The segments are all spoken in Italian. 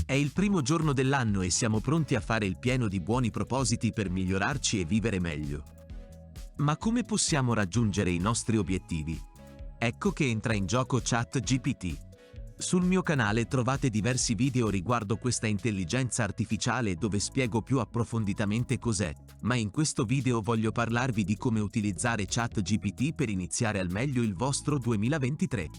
È il primo giorno dell'anno e siamo pronti a fare il pieno di buoni propositi per migliorarci e vivere meglio. Ma come possiamo raggiungere i nostri obiettivi? Ecco che entra in gioco ChatGPT. Sul mio canale trovate diversi video riguardo questa intelligenza artificiale dove spiego più approfonditamente cos'è, ma in questo video voglio parlarvi di come utilizzare ChatGPT per iniziare al meglio il vostro 2023.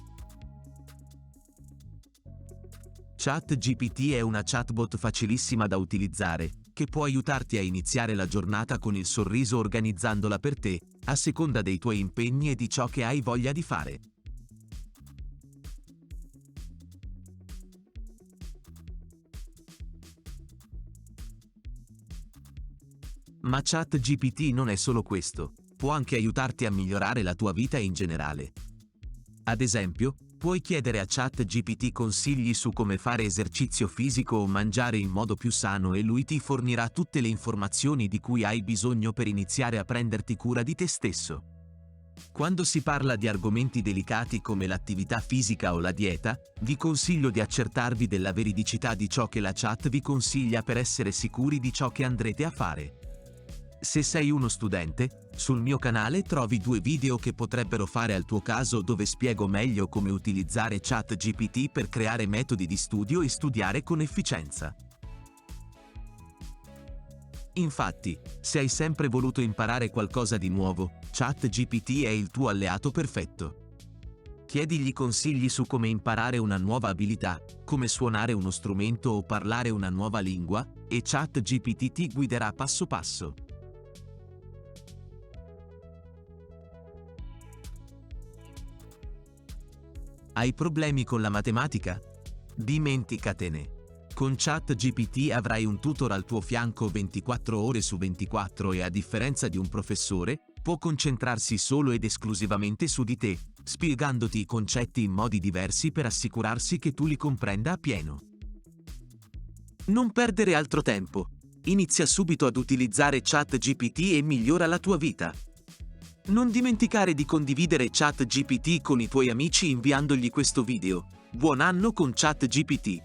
ChatGPT è una chatbot facilissima da utilizzare, che può aiutarti a iniziare la giornata con il sorriso organizzandola per te, a seconda dei tuoi impegni e di ciò che hai voglia di fare. Ma ChatGPT non è solo questo, può anche aiutarti a migliorare la tua vita in generale. Ad esempio, puoi chiedere a ChatGPT consigli su come fare esercizio fisico o mangiare in modo più sano e lui ti fornirà tutte le informazioni di cui hai bisogno per iniziare a prenderti cura di te stesso. Quando si parla di argomenti delicati come l'attività fisica o la dieta, vi consiglio di accertarvi della veridicità di ciò che la chat vi consiglia per essere sicuri di ciò che andrete a fare. Se sei uno studente, sul mio canale trovi 2 video che potrebbero fare al tuo caso dove spiego meglio come utilizzare ChatGPT per creare metodi di studio e studiare con efficienza. Infatti, se hai sempre voluto imparare qualcosa di nuovo, ChatGPT è il tuo alleato perfetto. Chiedigli consigli su come imparare una nuova abilità, come suonare uno strumento o parlare una nuova lingua, e ChatGPT ti guiderà passo passo. Hai problemi con la matematica? Dimenticatene. Con ChatGPT avrai un tutor al tuo fianco 24 ore su 24 e a differenza di un professore, può concentrarsi solo ed esclusivamente su di te, spiegandoti i concetti in modi diversi per assicurarsi che tu li comprenda appieno. Non perdere altro tempo. Inizia subito ad utilizzare ChatGPT e migliora la tua vita. Non dimenticare di condividere ChatGPT con i tuoi amici inviandogli questo video. Buon anno con ChatGPT!